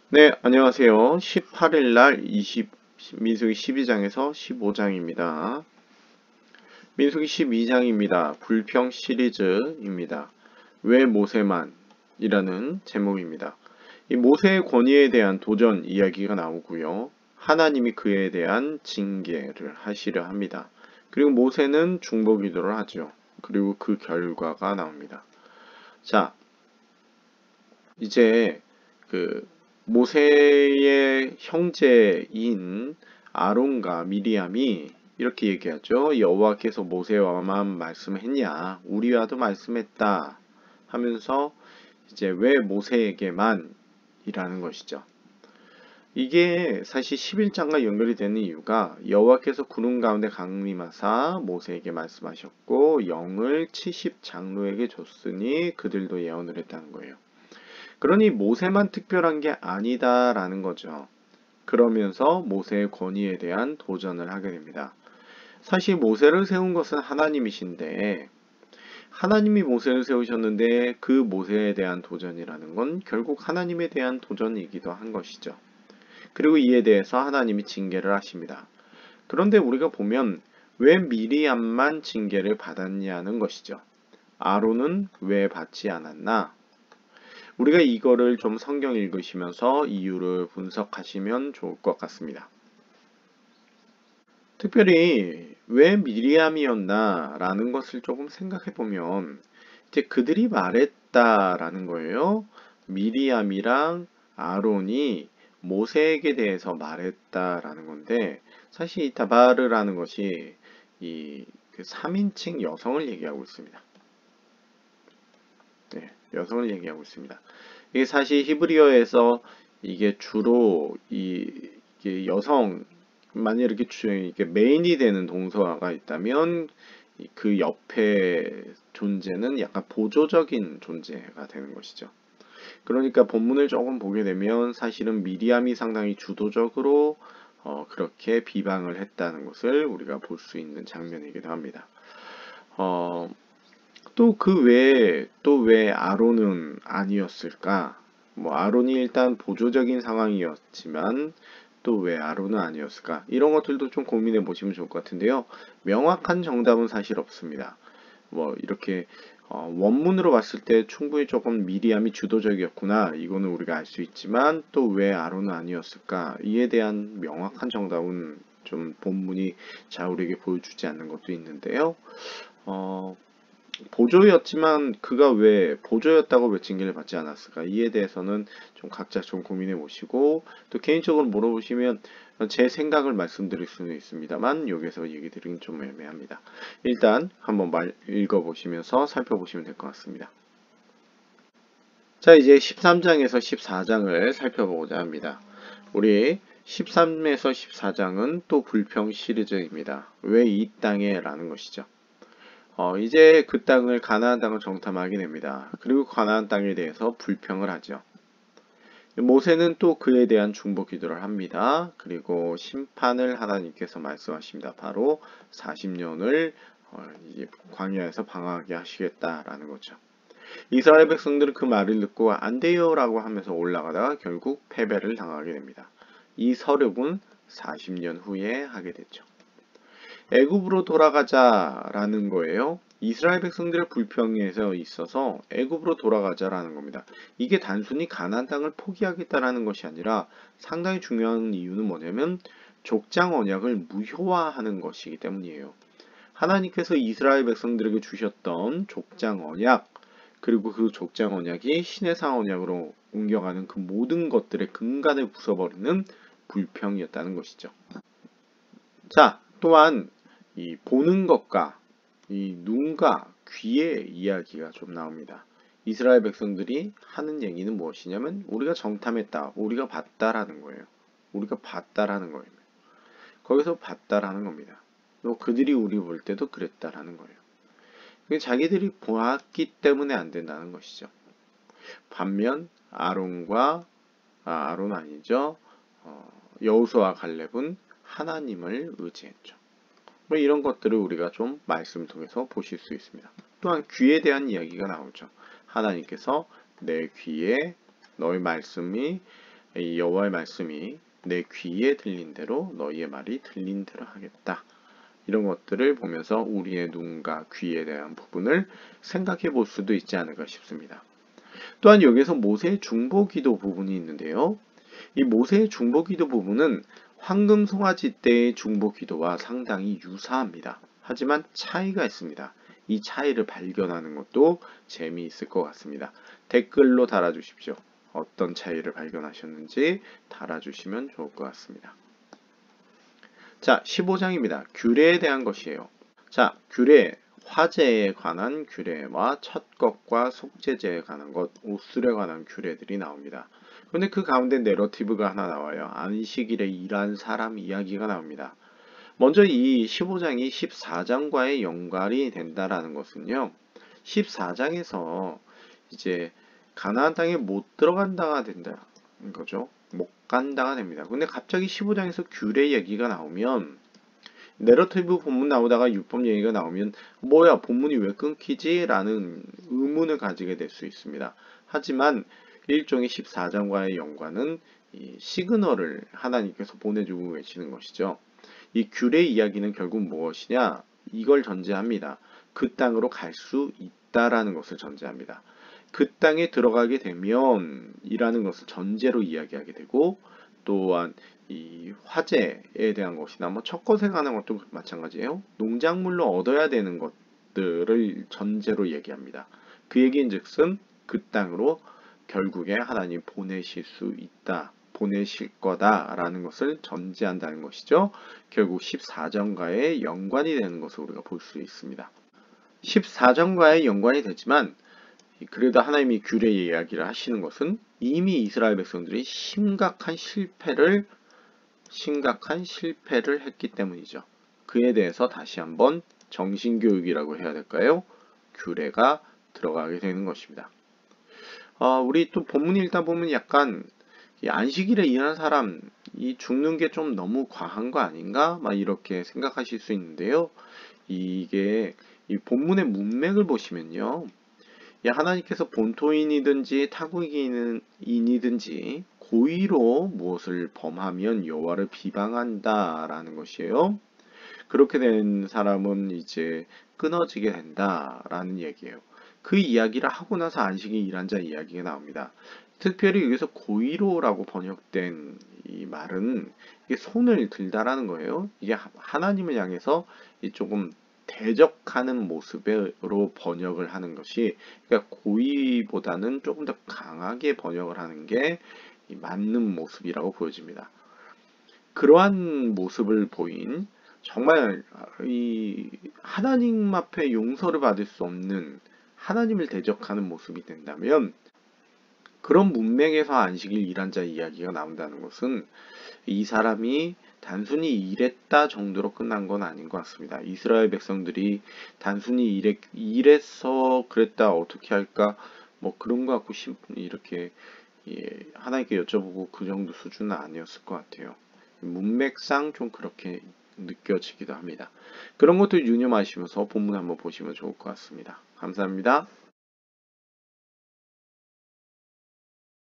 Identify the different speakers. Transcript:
Speaker 1: 네, 안녕하세요. 18일 날 민수기 12장에서 15장입니다. 민수기 12장입니다. 불평 시리즈입니다. 왜 모세만? 이라는 제목입니다. 이 모세의 권위에 대한 도전 이야기가 나오고요. 하나님이 그에 대한 징계를 하시려 합니다. 그리고 모세는 중보 기도를 하죠. 그리고 그 결과가 나옵니다. 자, 이제 그 모세의 형제인 아론과 미리암이 이렇게 얘기하죠. 여호와께서 모세와만 말씀했냐? 우리와도 말씀했다. 하면서 이제 왜 모세에게만 이라는 것이죠. 이게 사실 11장과 연결이 되는 이유가 여호와께서 구름 가운데 강림하사 모세에게 말씀하셨고 영을 70 장로에게 줬으니 그들도 예언을 했다는 거예요. 그러니 모세만 특별한 게 아니다라는 거죠. 그러면서 모세의 권위에 대한 도전을 하게 됩니다. 사실 모세를 세운 것은 하나님이신데 하나님이 모세를 세우셨는데 그 모세에 대한 도전이라는 건 결국 하나님에 대한 도전이기도 한 것이죠. 그리고 이에 대해서 하나님이 징계를 하십니다. 그런데 우리가 보면 왜 미리암만 징계를 받았냐는 것이죠. 아론은 왜 받지 않았나? 우리가 이거를 좀 성경 읽으시면서 이유를 분석하시면 좋을 것 같습니다. 특별히 왜 미리암이었나 라는 것을 조금 생각해 보면 이제 그들이 말했다라는 거예요. 미리암이랑 아론이 모세에게 대해서 말했다라는 건데 사실 이 다바르라는 것이 그 3인칭 여성을 얘기하고 있습니다. 네, 여성을 얘기하고 있습니다. 이게 사실 히브리어에서 이게 주로 이게 여성 만약 이렇게 메인이 되는 동사가 있다면 그 옆에 존재는 약간 보조적인 존재가 되는 것이죠. 그러니까 본문을 조금 보게 되면 사실은 미리암이 상당히 주도적으로 그렇게 비방을 했다는 것을 우리가 볼 수 있는 장면이기도 합니다. 어, 또 그 외에 또 왜 아론은 아니었을까? 뭐 아론이 일단 보조적인 상황이었지만 또 왜 아론은 아니었을까? 이런 것들도 좀 고민해 보시면 좋을 것 같은데요. 명확한 정답은 사실 없습니다. 뭐 이렇게 원문으로 봤을 때 충분히 조금 미리암이 주도적이었구나. 이거는 우리가 알 수 있지만 또 왜 아론은 아니었을까? 이에 대한 명확한 정답은 좀 본문이 잘 우리에게 보여주지 않는 것도 있는데요. 어, 보조였지만 그가 왜 보조였다고 왜 징계를 받지 않았을까? 이에 대해서는 좀 각자 좀 고민해 보시고 또 개인적으로 물어보시면 제 생각을 말씀드릴 수는 있습니다만 여기서 얘기 드리긴 좀 애매합니다. 일단 한번 읽어보시면서 살펴보시면 될 것 같습니다. 자, 이제 13장에서 14장을 살펴보고자 합니다. 우리 13에서 14장은 또 불평 시리즈입니다. 왜 이 땅에? 라는 것이죠. 이제 그 땅을 가나안 땅을 정탐하게 됩니다. 그리고 가나안 땅에 대해서 불평을 하죠. 모세는 또 그에 대한 중보 기도를 합니다. 그리고 심판을 하나님께서 말씀하십니다. 바로 40년을 이제 광야에서 방황하게 하시겠다라는 거죠. 이스라엘 백성들은 그 말을 듣고 안 돼요라고 하면서 올라가다가 결국 패배를 당하게 됩니다. 이 서륙은 40년 후에 하게 됐죠. 애굽으로 돌아가자라는 거예요. 이스라엘 백성들의 불평에서 있어서 애굽으로 돌아가자라는 겁니다. 이게 단순히 가나안 땅을 포기하겠다라는 것이 아니라 상당히 중요한 이유는 뭐냐면 족장 언약을 무효화하는 것이기 때문이에요. 하나님께서 이스라엘 백성들에게 주셨던 족장 언약 그리고 그 족장 언약이 신의 상 언약으로 옮겨가는 그 모든 것들의 근간을 부숴버리는 불평이었다는 것이죠. 자, 또한 이 보는 것과 이 눈과 귀의 이야기가 좀 나옵니다. 이스라엘 백성들이 하는 얘기는 무엇이냐면 우리가 정탐했다, 우리가 봤다라는 거예요. 우리가 봤다라는 거예요. 거기서 봤다라는 겁니다. 또 그들이 우리 볼 때도 그랬다라는 거예요. 자기들이 보았기 때문에 안 된다는 것이죠. 반면 아론 아니죠. 여호수아와 갈렙은 하나님을 의지했죠. 뭐 이런 것들을 우리가 좀 말씀을 통해서 보실 수 있습니다. 또한 귀에 대한 이야기가 나오죠. 하나님께서 내 귀에 너의 말씀이 이 여호와의 말씀이 내 귀에 들린 대로 너희의 말이 들린 대로 하겠다. 이런 것들을 보면서 우리의 눈과 귀에 대한 부분을 생각해 볼 수도 있지 않을까 싶습니다. 또한 여기서 모세의 중보기도 부분이 있는데요. 이 모세의 중보기도 부분은 황금 송아지 때의 중보기도와 상당히 유사합니다. 하지만 차이가 있습니다. 이 차이를 발견하는 것도 재미있을 것 같습니다. 댓글로 달아주십시오. 어떤 차이를 발견하셨는지 달아주시면 좋을 것 같습니다. 자, 15장입니다. 규례에 대한 것이에요. 자, 규례, 화제에 관한 규례와 첫것과 속죄제에 관한 것, 옷술에 관한 규례들이 나옵니다. 그런데 그 가운데 내러티브가 하나 나와요. 안식일에 일한 사람 이야기가 나옵니다. 먼저 이 15장이 14장과의 연관이 된다라는 것은요. 14장에서 이제 가나안 땅에 못 들어간다가 된다는 거죠. 못 간다가 됩니다. 근데 갑자기 15장에서 규례 얘기가 나오면 내러티브 본문 나오다가 율법 얘기가 나오면 뭐야 본문이 왜 끊기지? 라는 의문을 가지게 될 수 있습니다. 하지만 일종의 14장과의 연관은 이 시그널을 하나님께서 보내주고 계시는 것이죠. 이 규례 이야기는 결국 무엇이냐? 이걸 전제합니다. 그 땅으로 갈 수 있다라는 것을 전제합니다. 그 땅에 들어가게 되면 이라는 것을 전제로 이야기하게 되고 또한 이 화재에 대한 것이나 뭐 첫것에 관한 것도 마찬가지예요. 농작물로 얻어야 되는 것들을 전제로 얘기합니다. 그 얘기인즉슨 그 땅으로 결국에 하나님 보내실 수 있다. 보내실 거다라는 것을 전제한다는 것이죠. 결국 14장과의 연관이 되는 것을 우리가 볼 수 있습니다. 14장과의 연관이 되지만 그래도 하나님이 규례 이야기를 하시는 것은 이미 이스라엘 백성들이 심각한 실패를 했기 때문이죠. 그에 대해서 다시 한번 정신교육이라고 해야 될까요? 규례가 들어가게 되는 것입니다. 우리 또 본문 읽다 보면 약간 이 안식일에 일하는 사람 이 죽는 게 좀 너무 과한 거 아닌가? 막 이렇게 생각하실 수 있는데요. 이게 이 본문의 문맥을 보시면요. 하나님께서 본토인이든지 타국인이든지 고의로 무엇을 범하면 여호와를 비방한다라는 것이에요. 그렇게 된 사람은 이제 끊어지게 된다라는 얘기예요. 그 이야기를 하고 나서 안식일 일한 자 이야기가 나옵니다. 특별히 여기서 고의로라고 번역된 이 말은 이게 손을 들다라는 거예요. 이게 하나님을 향해서 조금 대적하는 모습으로 번역을 하는 것이 그러니까 고의보다는 조금 더 강하게 번역을 하는 게 맞는 모습이라고 보여집니다. 그러한 모습을 보인 정말 이 하나님 앞에 용서를 받을 수 없는 하나님을 대적하는 모습이 된다면 그런 문맥에서 안식일 일한 자 이야기가 나온다는 것은 이 사람이 단순히 일했다 정도로 끝난 건 아닌 것 같습니다. 이스라엘 백성들이 단순히 일해서 그랬다 어떻게 할까 뭐 그런 거 갖고 이렇게 하나님께 여쭤보고 그 정도 수준은 아니었을 것 같아요. 문맥상 좀 그렇게 느껴지기도 합니다. 그런 것들 유념하시면서 본문 한번 보시면 좋을 것 같습니다. 감사합니다.